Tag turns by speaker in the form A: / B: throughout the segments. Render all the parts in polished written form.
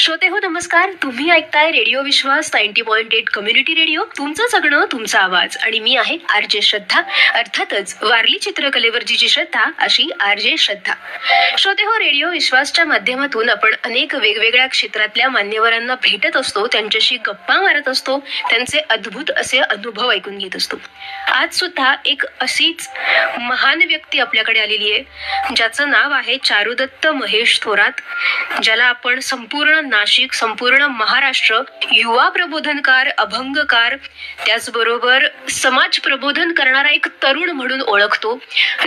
A: श्रोते हो नमस्कार. तुम्ही ऐकताय रेडिओ विश्वास 90.8 कम्युनिटी रेडिओ. तुमचं सगळं तुमचा आवाज आणि मी आहे आरजे श्रद्धा. अर्थातच वारली चित्रकलेवर जी श्रद्धा अशी आरजे श्रद्धा. श्रोते हो, रेडिओ विश्वासच्या माध्यमातून आपण अनेक वेगवेगळ्या क्षेत्रातल्या मान्यवरांना भेटत असतो, त्यांच्याशी गप्पा मारत असतो, त्यांचे अद्भुत असे अनुभव ऐकून घेत असतो. आज सुद्धा एक अशीच महान व्यक्ती आपल्याकडे आलेली आहे, ज्याचं नाव आहे चारुदत्त महेश थोरात, ज्याला आपण संपूर्ण नाशिक, संपूर्ण महाराष्ट्र युवा प्रबोधनकार, अभंगकार, त्याचबरोबर समाज प्रबोधन करणारा एक तरुण म्हणून ओळखतो,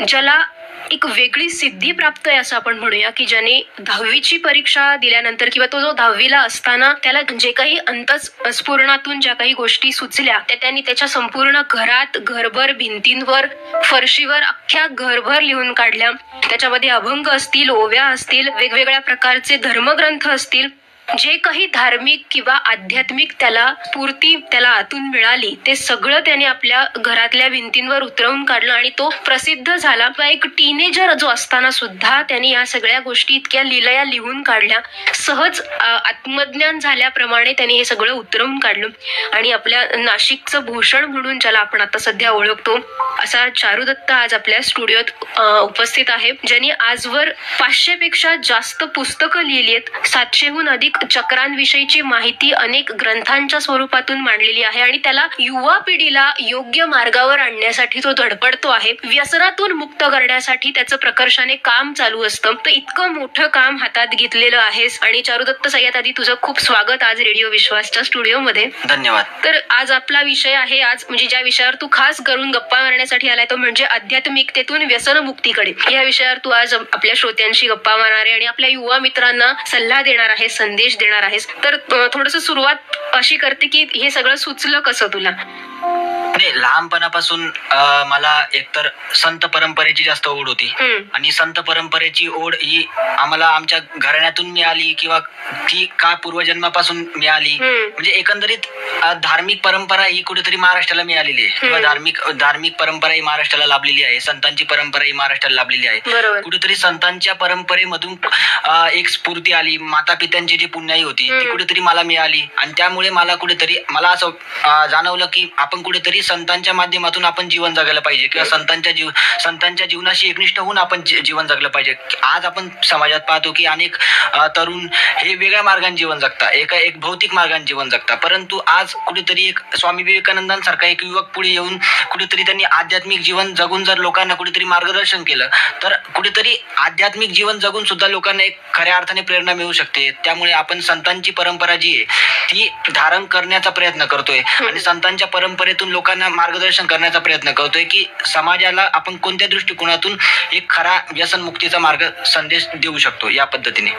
A: ज्याला एक वेगळी सिद्धी प्राप्त आहे असं आपण म्हणूया, की ज्याने 10वीची परीक्षा दिल्यानंतर किंवा तो जो 10वीला असताना त्याला जे काही अंतःस्फुरणातून ज्या काही गोष्टी सुचल्या त्या त्यांनी त्याच्या संपूर्ण घरात, घरभर, भिंतींवर, फरशीवर, अख्ख्या घरभर लिहून काढल्या. त्याच्यामध्ये अभंग असतील, ओव्या असतील, वेगवेगळ्या प्रकारचे धर्मग्रंथ असतील, जे काही धार्मिक किंवा आध्यात्मिक त्याला स्फूर्ती त्याला आतून मिळाली ते सगळं त्याने आपल्या घरातल्या भिंतींवर उतरवून काढलं आणि तो प्रसिद्ध झाला. एक टीनेजर जो असताना सुद्धा त्यांनी या सगळ्या गोष्टी इतक्या लिलया लिहून काढल्या, सहज आत्मज्ञान झाल्याप्रमाणे त्यांनी हे सगळं उतरवून काढलं आणि आपल्या नाशिकचं भूषण म्हणून ज्याला आपण आता सध्या ओळखतो असा चारुदत्त आज आपल्या स्टुडिओत उपस्थित आहे, ज्यांनी आजवर 500 पेक्षा जास्त पुस्तकं लिहिली आहेत, 700हून अधिक चक्रांविषयीची माहिती अनेक ग्रंथांच्या स्वरूपातून मांडलेली आहे आणि त्याला युवा पिढीला योग्य मार्गावर आणण्यासाठी तो धडपडतो आहे. व्यसनातून मुक्त करण्यासाठी त्याचं प्रकर्षाने काम चालू असतं. तर इतकं मोठं काम हातात घेतलेलं आहेस आणि चारुदत्त, सगळ्यात आधी तुझं खूप स्वागत आज रेडिओ विश्वासच्या स्टुडिओमध्ये.
B: धन्यवाद.
A: तर आज आपला विषय आहे, आज म्हणजे ज्या विषयावर तू खास करून गप्पा मारण्यासाठी आलाय तो म्हणजे आध्यात्मिकतेतून व्यसनमुक्तीकडे. या विषयावर तू आज आपल्या श्रोत्यांशी गप्पा मारणार आहे आणि आपल्या युवा मित्रांना सल्ला देणार आहे, संदेश देणार आहेस. तर थोडस सुरुवात अशी करते की हे सगळं सुचलं कसं तुला?
B: नाही, लहानपणापासून मला एकतर संत परंपरेची जास्त ओढ होती आणि संत परंपरेची ओढ ही आम्हाला आमच्या घराण्यातून मिळाली किंवा ती का पूर्वजन्मापासून मिळाली. म्हणजे एकंदरीत धार्मिक परंपरा ही कुठेतरी महाराष्ट्राला मिळालेली आहे किंवा धार्मिक परंपरा ही महाराष्ट्राला लाभलेली आहे, संतांची परंपरा ही महाराष्ट्राला लाभलेली आहे. कुठेतरी संतांच्या परंपरेमधून एक स्फूर्ती आली, माता पित्यांची जी पुण्याई होती ती कुठेतरी मला मिळाली आणि त्यामुळे मला असं जाणवलं की आपण कुठेतरी संतांच्या माध्यमातून आपण जीवन जगायला पाहिजे किंवा संतांच्या जीवनाशी एकनिष्ठ होऊन आपण जीवन जगलं पाहिजे. आज आपण समाजात पाहतो की अनेक तरुण हे वेगळ्या मार्गाने जीवन जगतात, एक भौतिक मार्गाने जीवन जगतात, परंतु आज कुठेतरी एक स्वामी विवेकानंदांसारखा एक युवक पुढे येऊन कुठेतरी त्यांनी आध्यात्मिक जीवन जगून जर लोकांना कुठेतरी मार्गदर्शन केलं तर कुठेतरी आध्यात्मिक जीवन जगून सुद्धा लोकांना एक खऱ्या अर्थाने प्रेरणा मिळू शकते. त्यामुळे आपण संतांची परंपरा जी आहे ती धारण करण्याचा प्रयत्न करतोय आणि संतांच्या परंपरेतून लोकांना मार्गदर्शन करण्याचा प्रयत्न करतोय की समाजाला आपण कोणत्या दृष्टिकोनातून एक खरा व्यसन मुक्तीचा मार्ग संदेश देऊ शकतो या पद्धतीने.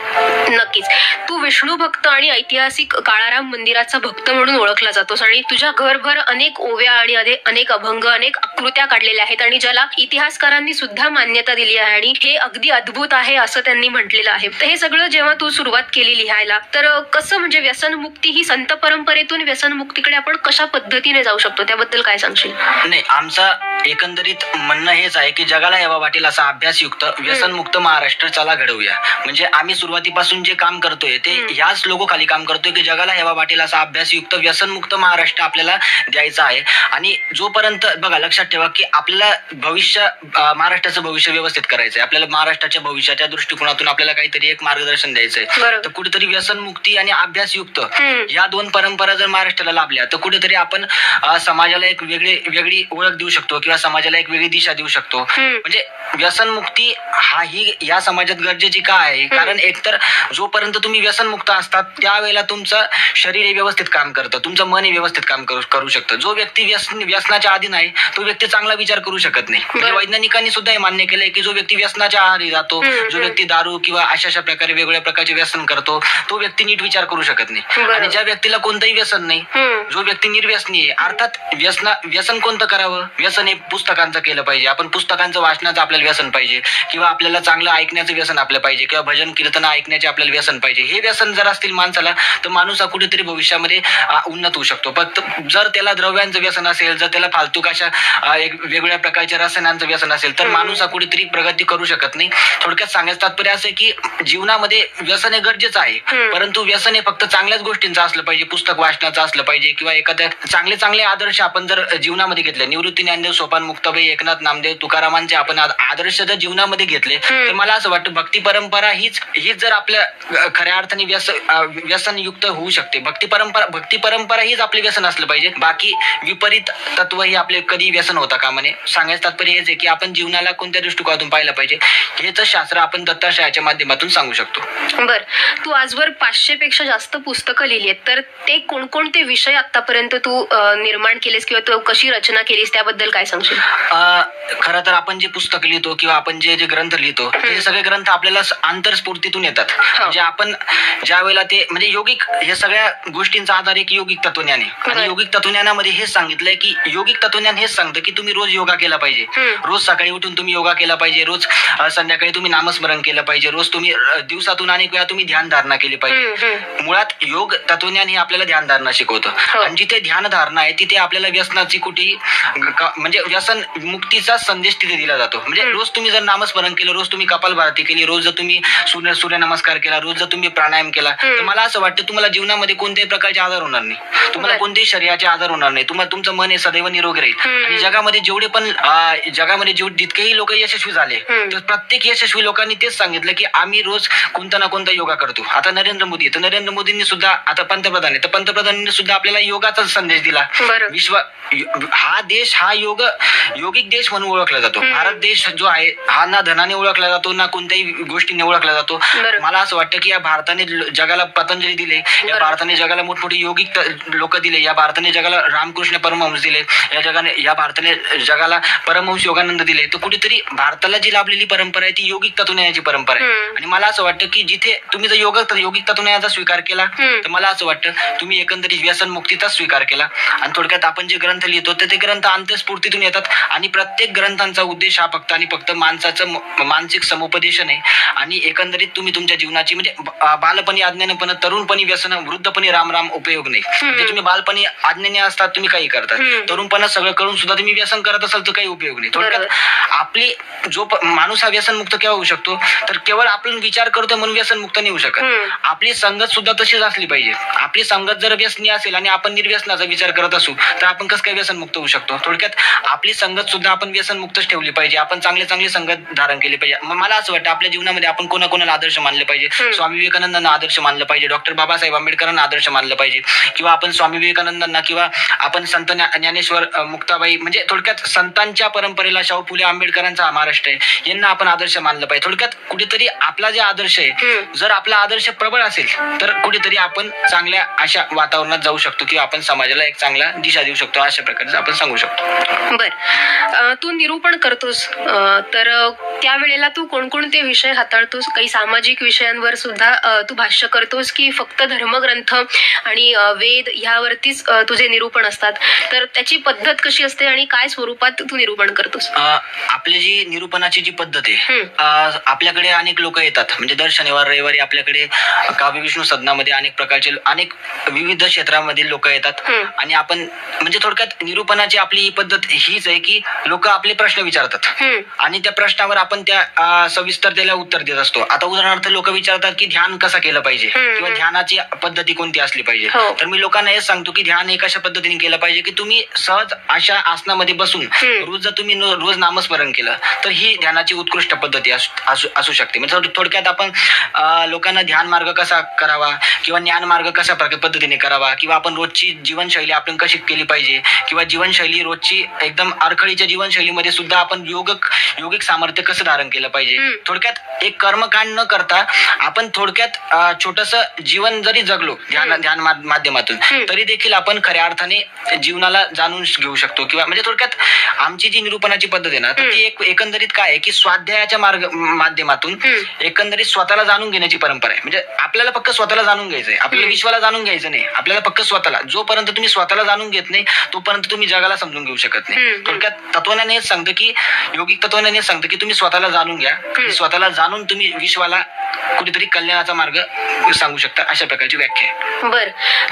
A: नक्कीच. तू विष्णू भक्त आणि ऐतिहासिक काळाराम मंदिराचा भक्त म्हणून ओळखला जातोस आणि तुझ्या घरभर अनेक ओव्या आणि अनेक अभंग, अनेक आकृत्या काढलेल्या आहेत आणि ज्याला इतिहासकारांनी सुद्धा मान्यता दिली आहे आणि हे अगदी अद्भुत आहे असं त्यांनी म्हटलेलं आहे. तर हे सगळं जेव्हा तू सुरुवात केली लिहायला, तर कसं म्हणजे व्यसनमुक्ती ही संत परंपरेतून व्यसनमुक्तीकडे आपण कशा पद्धतीने जाऊ शकतो त्याबद्दल काय सांगशील?
B: नाही, आमचा एकंदरीत म्हणणं हेच आहे की जगाला यावा वाटेल असा अभ्यासयुक्त व्यसनमुक्त महाराष्ट्र चला घडवूया. म्हणजे आम्ही सुरुवातीपासून जे काम करतोय ते ह्याच लोगोखाली काम करतोय की जगाला यावा वाटेल असा अभ्यासयुक्त व्यसनमुक्त महाराष्ट्र आपल्याला द्यायचा आहे. आणि जोपर्यंत बघा, लक्षात ठेवा की आपल्याला महाराष्ट्राचं भविष्य व्यवस्थित करायचंय, आपल्याला महाराष्ट्राच्या भविष्याच्या दृष्टिकोनातून आपल्याला काहीतरी एक मार्गदर्शन द्यायचंय. तर कुठेतरी व्यसनमुक्ती आणि अभ्यासयुक्त या दोन परंपरा जर महाराष्ट्राला लाभल्या तर कुठेतरी आपण समाजाला एक वेगळी ओळख देऊ शकतो किंवा समाजाला एक वेगळी दिशा देऊ शकतो. म्हणजे व्यसनमुक्ती ही या समाजात गरजेची का आहे? कारण एकतर जोपर्यंत तुम्ही व्यसनमुक्त असतात त्यावेळेला तुमचं शरीर हे व्यवस्थित काम करतं, तुमचं मन हे व्यवस्थित काम करू शकतं. जो व्यक्ती व्यसनाच्या आधी नाही तो व्यक्ती चांगला विचार करू शकत नाही. म्हणजे वैज्ञानिकांनी सुद्धा हे मान्य केलंय की जो व्यक्ती व्यसनाच्या आहारी जातो, जो व्यक्ती दारू किंवा अशा प्रकारे वेगवेगळ्या प्रकारचे व्यसन करतो, तो व्यक्ती नीट विचार करू शकत नाही. आणि ज्या व्यक्तीला कोणतंही व्यसन नाही, जो व्यक्ती निर्व्यसनी आहे, अर्थात व्यसन कोणतं करावं? व्यसन हे पुस्तकांचं केलं पाहिजे. आपण पुस्तकांचं वाचनाचं आपल्याला व्यसन पाहिजे किंवा आपल्याला चांगलं ऐकण्याचं व्यसन आपलं पाहिजे किंवा भजन कीर्तन ऐकण्याचे आपल्याला व्यसन पाहिजे. हे व्यसन जर असतील माणसाला तर माणूस हा कुठेतरी भविष्यामध्ये उन्नत होऊ शकतो. फक्त जर त्याला द्रव्यांचं व्यसन असेल, जर त्याला फालतू अशा एक वेगवेगळ्या प्रकारच्या रसायनांचं व्यसन असेल तर माणूस हा कुठेतरी प्रगती करू शकत नाही. थोडक्यात सांगायचं तात्पर्य असं आहे की जीवनामध्ये व्यसन हे गरजेचं आहे, परंतु व्यसन हे फक्त चांगल्याच गोष्टींचं असलं पाहिजे, पुस्तक वाचनाचं असलं पाहिजे किंवा एखाद्या चांगले आदर्श आपण जर जीवनामध्ये घेतले, निवृत्ती ज्ञानदेव, सोपान मुक्ताबाई, एकनाथ नामदेव, तुकारामांचे आपण आदर्श जर जीवनामध्ये घेतले तर मला असं वाटतं भक्ती परंपरा हीच जर आपल्या खऱ्या अर्थाने व्यसनयुक्त होऊ शकते. भक्ती परंपरा हीच आपले व्यसन असलं पाहिजे. बाकी विपरीत तत्व ही आपले कधी व्यसन होता कामा नये. सांगायचं तात्पर्य हेच आहे की आपण जीवनाला कोणत्या दृष्टिकोनातून पाहिलं पाहिजे हेच शास्त्र आपण दत्तात्रयाच्या माध्यमातून सांगू शकतो.
A: बर, तू आजवर 500 पेक्षा जास्त पुस्तकं लिहिली आहेत, तर ते कोणकोणते विषय आतापर्यंत तू निर्माण केलेस किंवा तू कशी रचना केलीस त्याबद्दल काय सांगशील?
B: खरं तर आपण जे पुस्तक लिहितो किंवा आपण जे ग्रंथ लिहितो ते सगळे ग्रंथ आपल्याला अंतरस्फूर्तीतून येतात. म्हणजे आपण ज्या वेळेला ते म्हणजे योगिक हे सगळ्या गोष्टींचा आधार एक योगिक तत्वज्ञान आहे. आणि योगिक तत्वज्ञानामध्ये हेच सांगितलंय की योगिक तत्वज्ञान हेच सांगतं की तुम्ही रोज योगा केला पाहिजे, रोज सकाळी उठून तुम्ही योगा केला पाहिजे, रोज संध्याकाळी तुम्ही नामस्मरण केलं पाहिजे, रोज तुम्ही दिवसातून अनेक वेळा तुम्ही ध्यान धारणा केली पाहिजे. मुळात योग तत्वज्ञान हे आपल्याला ध्यान धारणा शिकवतं. आणि जिथे ध्यान धारणा आहे तिथे आपल्याला व्यसनाची कुठेही म्हणजे व्यसन मुक्तीचा संदेश तिथे दिला जातो. म्हणजे रोज तुम्ही जर नामस्मरण केलं, रोज तुम्ही कपालभाती केली, रोज जर तुम्ही सूर्य नमस्कार केला, रोज जर तुम्ही प्राणायाम केला तर मला असं वाटतं तुम्हाला जीवनामध्ये कोणत्याही प्रकारचे आजार होणार नाही, तुम्हाला कोणत्याही शरीराचे आजार होणार नाही, तुम्हाला तुमचं मन हे सदैव निरोगी राहील. आणि जगामध्ये जितकेही लोक यशस्वी झाले तर प्रत्येक यशस्वी लोकांनी तेच सांगितलं की आम्ही रोज कोणता ना कोणता योगा करतो. आता नरेंद्र मोदींनी सुद्धा आता पंतप्रधान आहे तर पंतप्रधानांनी सुद्धा आपल्याला योगाचा संदेश दिला. हा देश हा योगिक देश म्हणून ओळखला जातो. भारत देश जो आहे हा ना धनाने ओळखला जातो ना कोणत्याही गोष्टीने ओळखला जातो. मला असं वाटतं की या भारताने जगाला पतंजली दिले, या भारताने जगाला मोठमोठे योगिक लोक दिले, या भारताने जगाला रामकृष्ण परमहंस दिले, या भारताने जगाला परमहंस योगानंद दिले. तर कुठेतरी भारताला जी लाभलेली परंपरा आहे ती योगिक तत्वज्ञानाची परंपरा आहे. आणि मला असं वाटतं की जिथे तुम्ही जर योगिक तत्वज्ञानाचा स्वीकार केला तर मला असं वाटतं तुम्ही एकंदरीत व्यसन मुक्तीचा स्वीकार केला. आणि थोडक्यात आपण जे ग्रंथ लिहितो तर ते ग्रंथ अंतस्फूर्तीतून येतात आणि प्रत्येक ग्रंथांचा उद्देश हा फक्त आणि फक्त माणसाचं मानसिक समुपदेशन आहे. आणि एकंदरीत तुम्ही तुमच्या जीवनाची म्हणजे बालपणी अज्ञानपण, तरुणपणी व्यसन, वृद्धपणी राम उपयोग नाही. म्हणजे तुम्ही बालपणी अज्ञानी असतात, तुम्ही काही करतात, तरुणपणात सगळं करून सुद्धा तुम्ही व्यसन करत असाल तर काही उपयोग नाही. थोडक्यात आपली जो माणूस हा व्यसन मुक्त केव्हा होऊ शकतो तर केवळ आपण विचार करतो म्हणून व्यसन मुक्त नाही होऊ शकत. आपली संगत सुद्धा तशीच असली पाहिजे. आपली संगत जर व्यसनी असेल आणि आपण निर्व्यसनाचा विचार करत असू तर आपण कसं काय व्यसन मुक्त होऊ शकतो? थोडक्यात आपली संगत सुद्धा आपण व्यसन मुक्तच ठेवली पाहिजे. आपण चांगली संगत धारण केली पाहिजे. मला असं वाटतं आपल्या जीवनामध्ये आपण कोणाकोणाला आदर्श मानले पाहिजे. स्वामी विवेकानंदांना आदर्श मानलं पाहिजे, डॉक्टर बाबासाहेब आंबेडकरांना आदर्श मानलं पाहिजे, किंवा आपण स्वामी विवेकानंदांना किंवा आपण संत ज्ञानेश्वर, मुक्ताबाई, म्हणजे थोडक्यात संतांच्या परंपरेला, शाहू फुले आंबेडकरांचा महाराष्ट्र आहे यांना आपण आदर्श मानलं पाहिजे. थोडक्यात कुठेतरी आपला जे आदर्श आहे, जर आपला आदर्श प्रबळ असेल तर कुठेतरी आपण चांगल्या अशा वातावरणात जाऊ शकतो किंवा आपण समाजाला एक चांगला दिशा देऊ शकतो, अशा प्रकारे आपण सांगू शकतो.
A: बर, तू निरूपण करतोस तर त्यावेळेला तू कोणकोणते विषय हाताळतोस? काही सामाजिक विषयांवर सुद्धा तू भाष्य करतोस की फक्त धर्मग्रंथ आणि वेद ह्यावरतीच तुझे निरूपण असतात? तर त्याची पद्धत कशी असते आणि काय स्वरूपात तू निरूपण करतोस?
B: आपली जी निरूपणाची जी पद्धत आहे, आपल्याकडे अनेक लोक येतात. म्हणजे दर शनिवार रविवारी आपल्याकडे काव्य विष्णू सदनामध्ये अनेक प्रकारचे अनेक विविध क्षेत्रामधील लोक येतात. आणि आपण म्हणजे थोडक्यात निरूपणाची आपली ही पद्धत हीच आहे की लोक आपले प्रश्न विचारतात आणि त्या प्रश्नावर आपण त्या सविस्तरतेला उत्तर देत असतो. आता उदाहरणार्थ लोक विचारतात की ध्यान कसं केलं पाहिजे किंवा ध्यानाची पद्धती कोणती असली पाहिजे. तर मी लोकांना हेच सांगतो की ध्यान एक अशा पद्धतीने केलं पाहिजे की तुम्ही सहज अशा आसनामध्ये बसून रोज जर तुम्ही रोज नामस्मरण केलं तर ही ध्यानाची उत्कृष्ट पद्धती असू शकते. म्हणजे थोडक्यात आपण लोकांना ध्यान मार्ग कसा करावा किंवा ज्ञान मार्ग कशा पद्धतीने करावा किंवा आपण रोजची जीवनशैली आपण कशी केली पाहिजे किंवा जीवनशैली रोजची एकदम अडखळीच्या जीवनशैलीमध्ये सुद्धा आपण योगिक सामर्थ्य कसं धारण केलं पाहिजे. थोडक्यात एक कर्मकांड न करता आपण थोडक्यात छोटस जीवन जरी जगलो ध्यान माध्यमातून तरी देखील आपण खऱ्या अर्थाने जीवनाला जाणून घेऊ शकतो. किंवा म्हणजे थोडक्यात आमची जी निरूपणाची पद्धत आहे ना तर ती एक एकंदरीत काय आहे की स्वाध्यायाच्या माध्यमातून एकंदरीत स्वतःला जाणून घेण्याची परंपरा आहे. म्हणजे आपल्याला फक्त स्वतःला जाणून घ्यायचंय, आपल्याला विश्वाला जाणून घ्यायचं नाही. आपल्याला फक्त स्वतःला, जोपर्यंत तुम्ही स्वतःला जाणून घेत नाही तोपर्यंत तुम्ही जगाला समजून घेऊ शकत नाही. थोडक्यात तत्वज्ञान हेच सांगतं की योगिक तत्वज्ञान हेच सांगतं की तुम्ही स्वतःला जाणून घ्या. स्वतःला जाणून तुम्ही विश्वाला कुठेतरी कल्याणाचा मार्ग सांगू शकता, अशा प्रकारची व्याख्या आहे.
A: बर,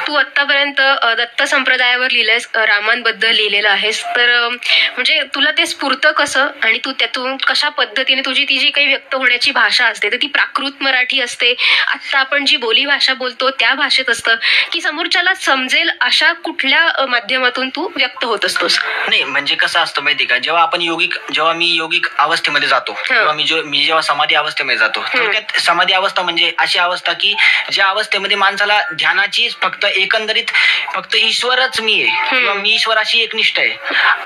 A: तू आतापर्यंत दत्त संप्रदायावर लिहिलंयस, रामांबद्दल लिहिलेलं आहेस, तर म्हणजे तुला ते स्फुरतं कसं, आणि तू त्यातून कशा पद्धतीने तुझी ती जी काही व्यक्त होण्याची भाषा असते तर ती प्राकृत मराठी असते, आत्ता आपण जी बोली भाषा बोलतो त्या भाषेत असतं, की समोरच्याला समजेल अशा कुठल्या माध्यमातून तू व्यक्त होत असतोस?
B: नाही, म्हणजे कसं असतं माहिती का, जेव्हा मी योगिक अवस्थेमध्ये जातो किंवा मी जेव्हा समाधी अवस्थेमध्ये जातो, थोडक्यात समाधी अवस्था म्हणजे अशी अवस्था की ज्या अवस्थेमध्ये माणसाला ध्यानाची फक्त ईश्वरच मी आहे किंवा मी ईश्वराशी एकनिष्ठ आहे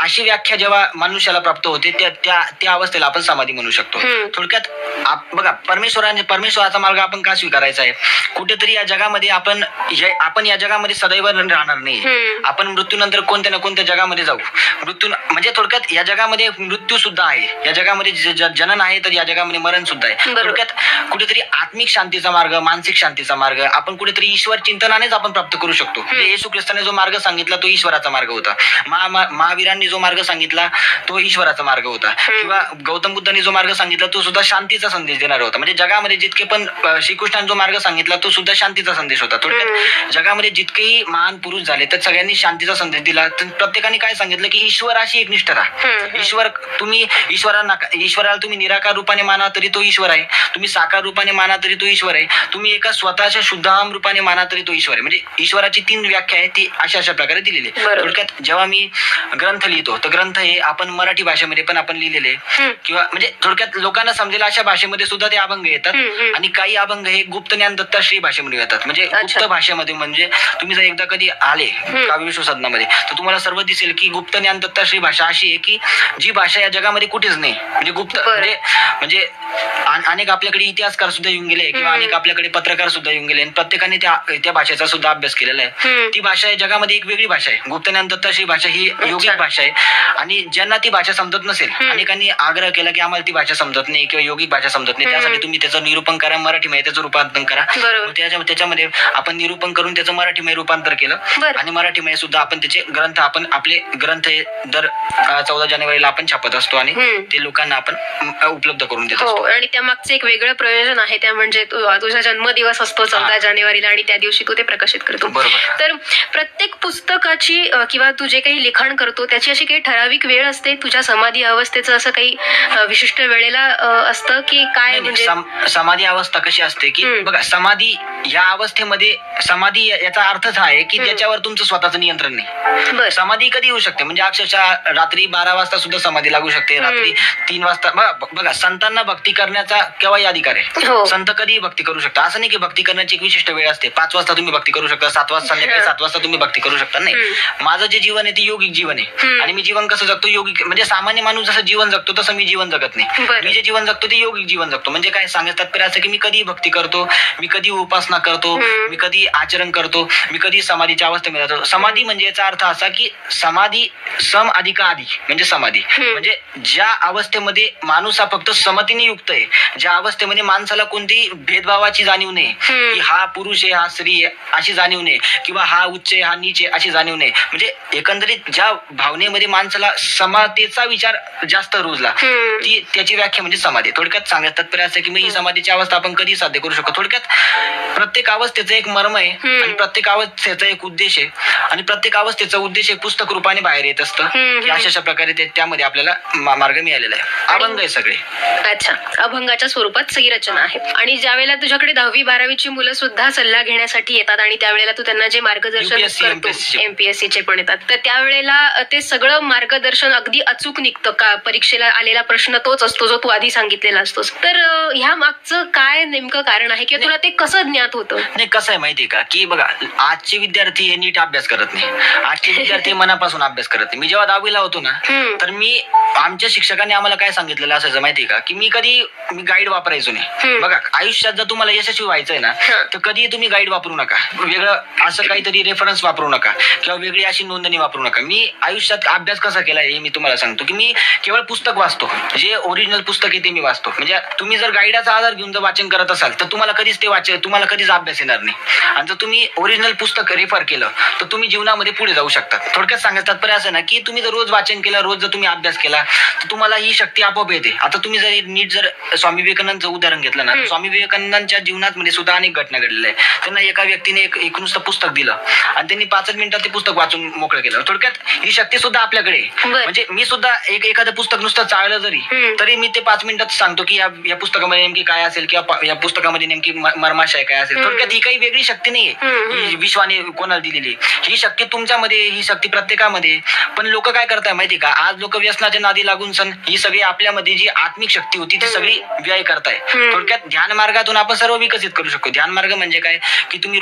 B: अशी व्याख्या जेव्हा मनुष्याला प्राप्त होते त्या अवस्थेला आपण समाधी म्हणू शकतो. थोडक्यात बघा, परमेश्वराचा मार्ग आपण का स्वीकारायचा आहे? कुठेतरी या जगामध्ये आपण या जगामध्ये सदैव राहणार नाही. आपण मृत्यूनंतर कोणत्या ना कोणत्या जगामध्ये जाऊ. म्हणजे थोडक्यात या जगामध्ये मृत्यू सुद्धा आहे, या जगामध्ये जनन आहे, तर या जगामध्ये मरण सुद्धा आहे. थोडक्यात कुठेतरी आत्मिक शांतीचा मार्ग, मानसिक शांतीचा मार्ग आपण कुठेतरी ईश्वर चिंतनानेच आपण प्राप्त करू शकतो. येशू ख्रिस्ताने जो मार्ग सांगितला तो ईश्वराचा मार्ग होता. महावीरांनी जो मार्ग सांगितला तो ईश्वराचा मार्ग होता, किंवा गौतम बुद्धांनी जो मार्ग सांगितला तो सुद्धा शांतीचा संदेश देणारा होता. म्हणजे जगामध्ये जितके पण श्रीकृष्णाने जो मार्ग सांगितला तो सुद्धा शांतीचा संदेश होता. थोडक्यात जगामध्ये जितकेही महान पुरुष झाले तर सगळ्यांनी शांतीचा संदेश दिला. तर प्रत्येकाने काय सांगितलं की ईश्वराशी एकनिष्ठ राहा. ईश्वराला तुम्ही निराकार रूपाने माना तरी तो ईश्वर आहे, तुम्ही साकार रूपाने माना तरी तो ईश्वर आहे, तुम्ही एका स्वतःच्या शुद्धाम रूपाने माना तरी तो ईश्वर आहे. म्हणजे ईश्वराची 3 व्याख्या आहे ती अशा प्रकारे दिलेली आहे. थोडक्यात जेव्हा मी ग्रंथ लिहितो तर ग्रंथ हे आपण मराठी भाषेमध्ये पण आपण लिहिलेले, किंवा म्हणजे थोडक्यात लोकांना समजेल अशा भाषेमध्ये सुद्धा ते अभंग येतात. आणि काही अभंग हे गुप्त ज्ञान दत्ताश्री भाषेमध्ये येतात. म्हणजे गुप्त भाषेमध्ये, म्हणजे तुम्ही जर एकदा कधी आले काव्यविश्व साधनामध्ये तर तुम्हाला सर्व दिसेल की गुप्त ज्ञान दत्ताश्री भाषा अशी आहे की जी भाषा या जगामध्ये कुठेच नाही. म्हणजे गुप्त म्हणजे अनेक आपल्याकडे इतिहासकार सुद्धा येऊन गेले किंवा अनेक आपल्याकडे पत्रकार सुद्धा येऊन गेले आणि प्रत्येकाने त्या भाषेचा सुद्धा अभ्यास केलेला आहे. ती भाषा आहे जगामध्ये एक वेगळी भाषा आहे. गुप्त ज्ञान दत्ताश्री भाषा ही योगिक भाषा आहे. आणि ज्यांना ती भाषा समजत नसेल, अनेकांनी आग्रह केला की आम्हाला ती भाषा समजत नाही किंवा योगिक भाषा समजत नाही, त्यासाठी तुम्ही त्याचं निरूपण करा, मराठीमध्ये त्याचं रूपांतर करा. त्याच्यामध्ये आपण निरूपण करून त्याचं मराठीमध्ये रूपांतर केलं आणि मराठीमध्ये सुद्धा आपण त्याचे ग्रंथ, आपले ग्रंथ दर 14 जानेवारीला आपण छापत असतो आणि ते लोकांना आपण उपलब्ध करून देत असतो.
A: आणि त्या मागचं एक वेगळं प्रयोजन आहे, त्या म्हणजे तुझा जन्मदिवस असतो 14 जानेवारीला आणि त्या दिवशी तू ते प्रकाशित करतो. तर प्रत्येक पुस्तकाची किंवा तू जे काही लिखाण करतो त्याची अशी काही ठराविक वेळ असते? तुझ्या समाधी अवस्थेचं असं काही विशिष्ट वेळेला असतं की काय? म्हणजे
B: समाधी अवस्था कशी असते की बघा, समाधी या अवस्थेमध्ये समाधी याचा अर्थच हा आहे की ज्याच्यावर तुमचं स्वतःचं नियंत्रण नाही. समाधी कधी होऊ शकते म्हणजे अक्षरशः रात्री 12 वाजता सुद्धा समाधी लागू शकते, रात्री 3 वाजता. बघा, संतांना भक्ती करण्याचा केव्हाही अधिकार आहे. संत कधीही भक्ती करू शकता. असं नाही की भक्ती करण्याची एक विशिष्ट वेळ असते. 5 वाजता तुम्ही भक्ती करू शकता, 7 वाजता, संध्याकाळी 7 वाजता तुम्ही भक्ती करू शकता. नाही, माझं जे जीवन आहे ते योगिक जीवन आहे आणि मी जीवन कसं जगतो योगिक. म्हणजे सामान्य माणूस जसं जीवन जगतो तसं मी जीवन जगत नाही. मी जे जीवन जगतो ते योगिक जीवन जगतो. म्हणजे काय सांगायचं तात्पर्य असं की मी कधी भक्ती करतो, मी कधी उपासना करतो, मी कधी आचरण करतो, मी कधी समाधीच्या अवस्थेमध्ये जातो. समाधी म्हणजे याचा अर्थ असा की समाधी सम अधिक आधी म्हणजे समाधी, म्हणजे ज्या अवस्थेमध्ये माणूस हा फक्त समतेने युक्त आहे, ज्या अवस्थेमध्ये माणसाला कोणतीही भेदभावाची जाणीव नाही की हा पुरुष आहे हा स्त्री आहे अशी जाणीव नाही, किंवा हा उच्च आहे हा नीच आहे अशी जाणीव नाही. म्हणजे एकंदरीत ज्या भावनेमध्ये माणसाला समतेचा विचार जास्त रुजला ती त्याची व्याख्या म्हणजे समाधी. थोडक्यात सांगायचं तात्पर्य असं की ही समाधीची अवस्था आपण कधी साध्य करू शकतो. थोडक्यात प्रत्येक अवस्थेचं एक मर्म आहे आणि प्रत्येक अवस्थेचा एक उद्देश आहे आणि प्रत्येक अवस्थेचा उद्देश एक पुस्तक रूपाने बाहेर येत असतं की अशा प्रकारे त्यामध्ये आपल्याला मार्ग मिळालेला आहे. अभंग आहे सगळे.
A: अच्छा, अभंगाच्या स्वरूपात सगळी रचना आहे. आणि ज्यावेळेला तुझ्याकडे 10वी 12वीची मुलं सुद्धा सल्ला घेण्यासाठी येतात आणि त्यावेळेला तू त्यांना जे मार्गदर्शन करतो, MPSC चे पण येतात, तर त्यावेळेला ते सगळं मार्गदर्शन अगदी अचूक निघतं का? परीक्षेला आलेला प्रश्न तोच असतो जो तू आधी सांगितलेला असतोस. तर ह्या मागचं काय नेमकं कारण आहे किंवा तुला ते कसं ज्ञात होतं?
B: नाही, कसं आहे माहितीये का की बघा, आजचे विद्यार्थी हे नीट अभ्यास करत नाही. आजचे विद्यार्थी मनापासून अभ्यास करत नाही. मी जेव्हा 10वीला होतो ना तर आमच्या शिक्षकांनी आम्हाला काय सांगितलेलं असायचं माहितीये का की मी गाईड वापरायचो नाही. बघा, आयुष्यात जर तुम्हाला यशस्वी व्हायचंय ना तर कधी तुम्ही गाईड वापरू नका, वेगळं असं काहीतरी रेफरन्स वापरू नका किंवा वेगळी अशी नोंदणी वापरू नका. मी आयुष्यात अभ्यास कसा केलाय हे मी तुम्हाला सांगतो की मी केवळ पुस्तक वाचतो, जे ओरिजिनल पुस्तक आहे ते मी वाचतो. म्हणजे तुम्ही जर गाईडाचा आधार घेऊन जर वाचन करत असाल तर तुम्हाला कधीच अभ्यास येणार नाही. आणि जर तुम्ही ओरिजिनल पुस्तक रेफर केलं तर तुम्ही जीवनामध्ये पुढे जाऊ शकता. थोडक्यात सांगायचं तात्पर्य असं ना की तुम्ही जर रोज वाचन केलं, रोज जर तुम्ही अभ्यास केला तर तुम्हाला ही शक्ती आपोआप येते. आता तुम्ही जर नीट जर स्वामी विवेकानंदचं उदाहरण घेतलं ना, स्वामी विवेकानंदांच्या जीवनात सुद्धा अनेक घटना घडलेल्या आहे. त्यांना एका व्यक्तीने एक नुसतं पुस्तक दिलं आणि त्यांनी 5 मिनिटात ते पुस्तक वाचून मोकळं केलं. थोडक्यात ही शक्ती सुद्धा आपल्याकडे आहे. म्हणजे मी सुद्धा एखादं पुस्तक नुसतं चाळलं तरी मी ते 5 मिनिटात सांगतो की या पुस्तकामध्ये नेमकी काय असेल किंवा या पुस्तकामध्ये नेमकी मर्माशय काय असेल. थोडक्यात ही काही वेगळी शक्ती नाहीये ही विश्वाने कोणाला दिलेली. ही शक्ती तुमच्यामध्ये, ही शक्ती प्रत्येकामध्ये. पण लोक काय करताय माहिती का, आज लोक व्यसनाच्या नादी लागून ही सगळी आपल्यामध्ये जी आत्मिक शक्ती होती ती सगळी व्यय करताय. थोडक्यात ध्यान मार्गातून आपण सर्व विकसित करू शकतो. ध्यान मार्ग म्हणजे काय की तुम्ही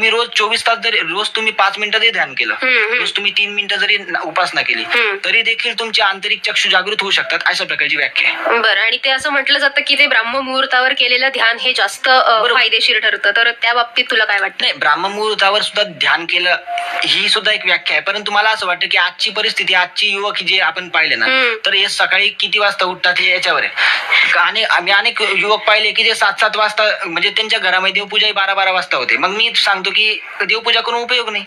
B: रोज 24 तास जरी रोज तुम्ही 5 मिनिटं जरी ध्यान केलं, रोज तुम्ही 3 मिनिटं जरी उपासना केली तरी देखील तुमचे आंतरिक चक्षु जागृत होऊ शकतात. अशा प्रकारची व्याख्या आहे.
A: बरं, आणि ते असं म्हटलं जातं की ते ब्राह्ममुहूर्तावर केलेलं ध्यान हे जास्त फायदेशीर ठरतं, तर त्या बाबतीत तुला काय वाटतं?
B: नाही, ब्राह्ममुहूर्तावर सुद्धा ध्यान केलं ही सुद्धा एक व्याख्या आहे. परंतु मला असं वाटतं की आजची परिस्थिती, आजची युवक जे आपण पाहिले ना, तर हे सकाळी किती वाजता उठतात हे याच्यावर आहे. आणि आम्ही अनेक युवक पाहिले की जे 7-7 वाजता म्हणजे त्यांच्या घरामध्ये देवपूजा 12-12 वाजता होते. मग मी सांगतो की देवपूजा करून उपयोग नाही.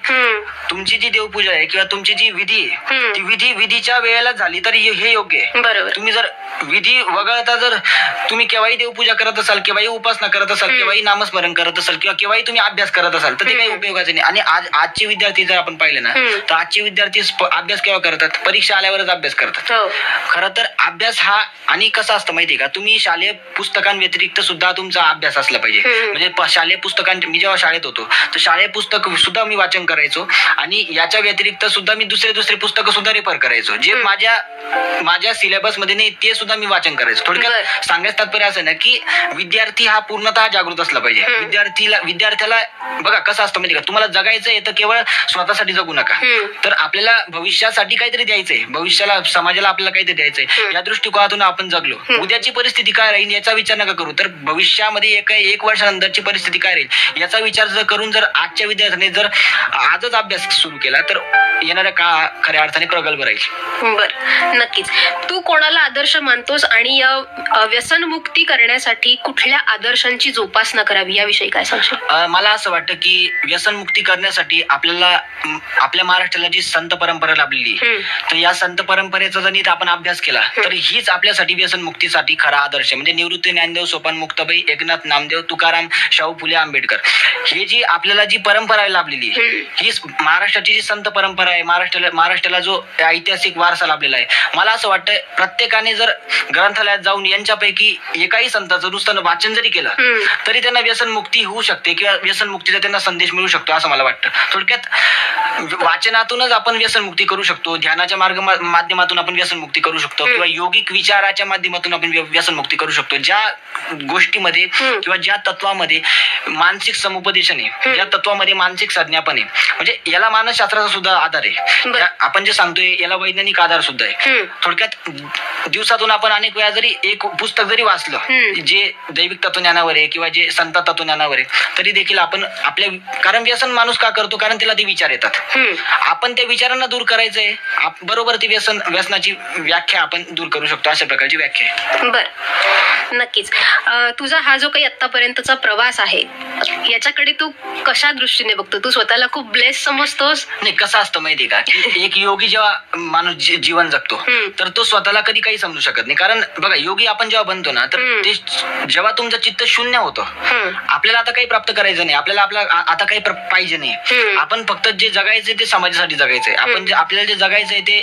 B: तुमची जी देवपूजा आहे किंवा तुमची जी विधी आहे ती विधीच्या वेळेला झाली तर हे योग्य आहे.
A: बरोबर.
B: तुम्ही जर विधी वगळता जर तुम्ही केव्हाही देवपूजा करत असाल, केव्हाही उपासना करत असाल, केव्हाही नामस्मरण करत असाल किंवा केव्हाही तुम्ही अभ्यास करत असाल तर ते काही उपयोगाचे नाही. आणि आजचे विद्यार्थी जर आपण पाहिले ना, तर आजचे विद्यार्थी अभ्यास केव्हा करतात? परीक्षा आल्यावरच अभ्यास करतात. खरं तर अभ्यास हा, आणि कसं असतं माहितीये का, तुम्ही शालेय पुस्तकांव्यतिरिक्त सुद्धा तुमचा अभ्यास असला पाहिजे. म्हणजे शालेय पुस्तकांचे, मी जेव्हा शाळेत होतो तर शालेय पुस्तक सुद्धा मी वाचन करायचो आणि याच्या व्यतिरिक्त सुद्धा मी दुसरे पुस्तकं सुद्धा रेफर करायचो जे माझ्या सिलेबस मध्ये नाही ते सुद्धा मी वाचन करायचो. थोडक्यात सांगायचं तात्पर्य असं ना की विद्यार्थी हा पूर्णतः जागृत असला पाहिजे. विद्यार्थ्याला बघा कसं असतं माहिती का, तुम्हाला जगायचंय तर केवळ स्वतःसाठी जगू नका, तर आपल्याला भविष्यासाठी काहीतरी द्यायचंय, भविष्याला समाजाला आपल्याला काहीतरी द्यायचंय. या दृष्टिकोनातून आपण जगलो, उद्याची परिस्थिती काय राहील याचा विचार नका करू, तर भविष्यामध्ये एक वर्षानंतरची परिस्थिती काय राहील याचा विचार जर करून जर आजच्या विद्यार्थ्यांनी जर आजच अभ्यास सुरू केला तर येणाऱ्या काळ खऱ्या अर्थाने प्रगल्भ राहील.
A: बर, नक्कीच. तू कोणाला आदर्श मानतोस आणि या व्यसनमुक्ती करण्यासाठी कुठल्या आदर्शांची जोपासना करावी याविषयी काय सांगशील?
B: मला असं वाटतं की व्यसनमुक्ती करण्यासाठी आपल्या महाराष्ट्राला जी संत परंपरा लाभलेली तर या संत परंपरेचा जर नीट आपण अभ्यास केला तर हीच आपल्यासाठी व्यसनमुक्तीसाठी खरा आदर्श. म्हणजे निवृत्ती ज्ञानदेव, सोपान मुक्ताबाई, एकनाथ नामदेव, तुकाराम, शाहू फुले आंबेडकर, हे जी आपल्याला जी परंपरा लाभलेली ही महाराष्ट्राची जी संत परंपरा आहे, महाराष्ट्राला जो ऐतिहासिक वारसा लाभलेला आहे. मला असं वाटतं प्रत्येकाने जर ग्रंथालयात जाऊन यांच्यापैकी एकाही संतांचं नुसतं वाचन जरी केलं तरी त्यांना व्यसनमुक्ती होऊ शकते किंवा व्यसनमुक्तीचा त्यांना संदेश मिळू शकतो असं मला वाटतं. थोडक्यात वाचनातूनच आपण व्यसनमुक्ती करू शकतो, ध्यानाच्या माध्यमातून आपण व्यसनमुक्ती करू शकतो किंवा योगिक विचाराच्या माध्यमातून आपण व्यसनमुक्ती करू शकतो. ज्या गोष्टीमध्ये किंवा ज्या तत्वामध्ये मानसिक समुपदेशन आहे, ज्या तत्वामध्ये मानसिक संज्ञापन आहे, म्हणजे याला मानसशास्त्राचा सुद्धा आधार आहे. आपण जे सांगतोय याला वैज्ञानिक आधार सुद्धा आहे. थोडक्यात दिवसातून आपण अनेक वेळा जरी एक पुस्तक जरी वाचलं जे दैविक तत्वज्ञानावर आहे किंवा जे संत तत्वज्ञानावर आहे तरी देखील आपण कारण व्यसन माणूस का करतो, कारण त्याला ते विचार येतात. आपण त्या विचारांना दूर करायचंय, बरोबर ती व्यसनाची व्याख्या आपण दूर करू शकतो. अशा प्रकारची व्याख्या आहे.
A: बर, नक्कीच. तुझा हा जो काही आतापर्यंतचा प्रवास आहे याच्याकडे तू कशा दृष्टीने बघतो? तू स्वतःला खूप ब्लेस समजतोस?
B: नाही, कसं असतं माहितीये का की एक योगी जेव्हा माणूस जीवन जगतो तर तो स्वतःला कधी काही समजू शकत नाही. कारण बघा, योगी आपण जेव्हा बनतो ना तर ते जेव्हा तुमचं चित्त शून्य होतं, आपल्याला आता काही प्राप्त करायचं नाही, आपल्याला आता काही पाहिजे नाही, आपण फक्त जे जगायचंय ते समाजासाठी जगायचंय, आपल्याला जे जगायचंय ते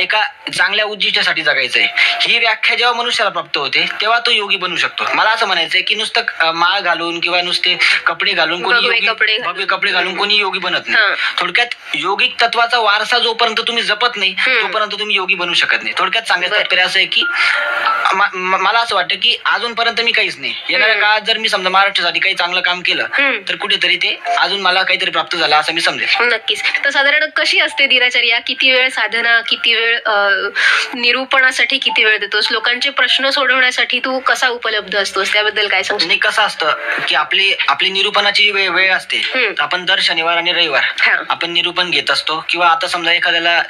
B: एका चांगल्या उद्दिष्टासाठी जगायचंय. ही व्याख्या जेव्हा मनुष्याला प्राप्त होते तेव्हा तो योगी बनू शकतो. मला असं म्हणायचंय की नुसतं माळ घालून किंवा नुसते कपडे घालून भव्य कपडे घालून कोणी योगी बनत नाही. थोडक्यात योगिक तत्वाचा वारसा जोपर्यंत तुम्ही जपत नाही तोपर्यंत तुम्ही योगी बनू शकत नाही. थोडक्यात सांगायचं तात्पर्य असं आहे की मला असं वाटतं की अजूनपर्यंत मी काहीच नाही, येणाऱ्या काळात जर मी समजा महाराष्ट्रासाठी काही चांगलं काम केलं तर कुठेतरी ते अजून मला काहीतरी प्राप्त झालं असं मी समजेल.
A: नक्कीच. तर साधारण कशी असते दिनचर्या? किती वेळ साधना, किती वेळ निरूपणासाठी किती वेळ देतोस? लोकांचे प्रश्न सोडवण्यासाठी तू कसा उपलब्ध असतोस त्याबद्दल काय सांगशील?
B: कसं असतं की आपली आपली निरूपणाची वेळ असते, तर आपण दर शनिवार आणि रविवार आपण निरूपण घेत असतो. किंवा आता समजा एखाद्याला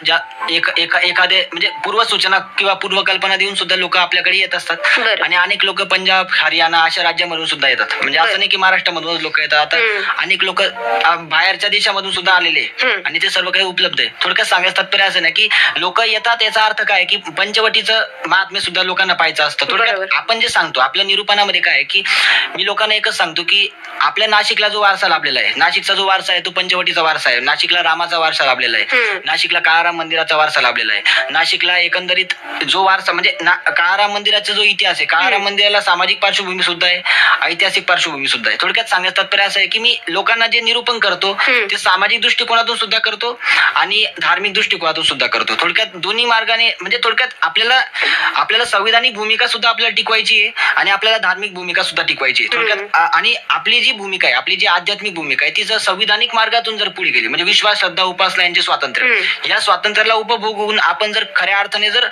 B: एखादे म्हणजे पूर्वसूचना किंवा पूर्वकल्पना देऊन सुद्धा लोक आपल्याकडे येत असतात. आणि अनेक लोक पंजाब, हरियाणा अशा राज्यामधून सुद्धा येतात. म्हणजे असं नाही की महाराष्ट्रामधूनच लोक येतात, आता अनेक लोक बाहेरच्या देशामधून सुद्धा आलेले आणि ते सर्व काही उपलब्ध आहे. थोडक्यात सांगायचं तात्पर्य असं ना की लोक येतात, याचा अर्थ काय की पंचवटीचं महात्म्य सुद्धा लोकांना पाहायचं असतं. थोडक्यात आपण जे सांगतो आपल्या निरूपणामध्ये काय की मी लोकांना एकच सांगतो की आपल्या नाशिकला जो वारसा लाभलेला आहे, नाशिकचा जो वारसा आहे तो पंचवटीचा वारसा आहे. नाशिकला रामाचा वारसा लाभलेला आहे, नाशिकला काळाराम मंदिराचा वारसा लाभलेला आहे. नाशिकला एकंदरीत जो वारसा म्हणजे काळाराम मंदिराचा जो इतिहास आहे, काळाराम मंदिराला सामाजिक पार्श्वभूमी सुद्धा आहे, ऐतिहासिक पार्श्वभूमी सुद्धा आहे. थोडक्यात सांगायचं तात्पर्य असं आहे की मी लोकांना जे निरूपण करतो ते सामाजिक दृष्टिकोनातून सुद्धा करतो आणि धार्मिक दृष्टिकोनातून सुद्धा करतो. थोडक्यात दोन्ही मार्गाने म्हणजे थोडक्यात आपल्याला संविधानिक भूमिका सुद्धा आपल्याला टिकवायची आहे आणि आपल्याला धार्मिक भूमिका सुद्धा टिकवायची आहे. थोडक्यात आणि आपली जी भूमिका आहे, आपली जी आध्यात्मिक भूमिका आहे ती जर संविधानिक मार्गातून जर पुढे गेली म्हणजे विश्वास, श्रद्धा, उपासना यांचे स्वातंत्र्य, या स्वातंत्र्याला उपभोगून आपण जर खऱ्या अर्थाने जर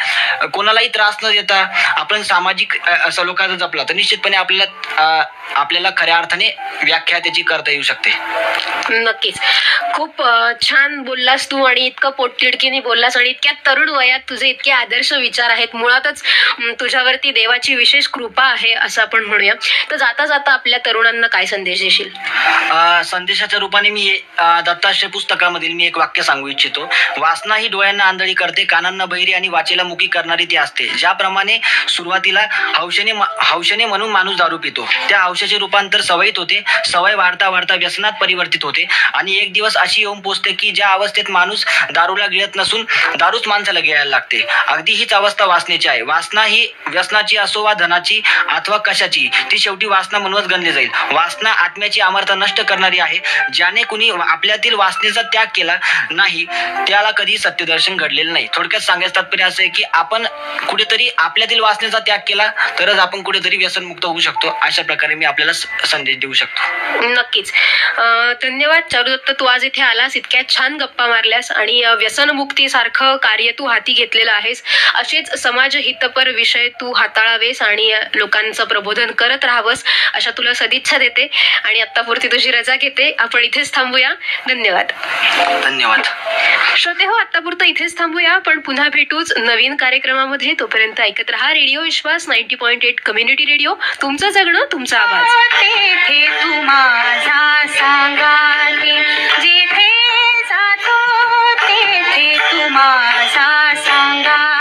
B: कोणालाही त्रास न देता आपण सामाजिक सलोखा जपला तर निश्चितपणे आपल्याला खऱ्या अर्थाने व्याख्या त्याची करता येऊ शकते.
A: नक्कीच खूप छान बोललास तू आणि इतकं पोटतिडकीने बोललास आणि इतक्या तरुण वयात तुझे इतके आदर्श विचार आहेत. मुळातच तुझ्यावरती देवाची विशेष कृपा आहे असं आपण म्हणूया. तर जाता जाता आपल्या तरुणांना काय संदेश देशील?
B: संदेशाच्या रूपाने मी दत्ताश्रय पुस्तकामधील मी एक वाक्य सांगू इच्छितो. वासना ही डोळ्यांना आंधळी करते, कानांना बहिरी आणि वाचेला मुकी करणारी ती असते. ज्याप्रमाणे सुरुवातीला हौशेने म्हणून माणूस दारू पितो, त्या हौशेचे रूपांतर सवयीत होते, सवय वाढता वाढता व्यसनात परिवर्तित होते आणि एक दिवस अशी येऊन पोचते की ज्या अवस्थेत माणूस दारूला गिळत नसून दारूच माणसाला गिळायला लागते. अगदी हीच अवस्था वासनेची आहे. वासना ही व्यसनाची असो वा धनाची अथवा कशाची, ती शेवटी वासना म्हणूनच गणली जाईल. वासना आत्म्याची अमरता नष्ट करणारी आहे. ज्याने कुणी आपल्यातील वासनेचा त्याग केला नाही त्याला कधी सत्यदर्शन घडलेलं नाही. थोडक्यात सांगायचं तात्पर्य असं आहे की आपण कुठेतरी आपल्यातील वासनेचा त्याग केला तरच आपण कुठेतरी व्यसनमुक्त होऊ शकतो. अशा प्रकारे मी आपल्याला संदेश देऊ शकतो.
A: नक्कीच. धन्यवाद चारुदत्त, तू आज इथे आलास, इतक्या छान गप्पा मारल्यास आणि व्यसनमुक्ती सारखं कार्य तू हाती घेतलेलं आहेस. असेच समाज हितपर विषय तू हाताळावेस आणि लोकांचं प्रबोधन करत राहावंस अशा तुला सदिच्छा देते आणि आत्तापुरती तुझी रजा घेते. आपण इथेच थांबूया. धन्यवाद.
B: धन्यवाद.
A: श्रोते हो, आत्तापुरतं इथेच थांबूया. पण पुन्हा भेटूच नवीन कार्यक्रमामध्ये. तोपर्यंत ऐकत रहा रेडिओ विश्वास 90.8 कम्युनिटी रेडिओ. तुमचं जगणं तुमचा आवाज.
C: तेथे तू माझा सांगाती, जिथे जातो तेथे तू माझा सांगा.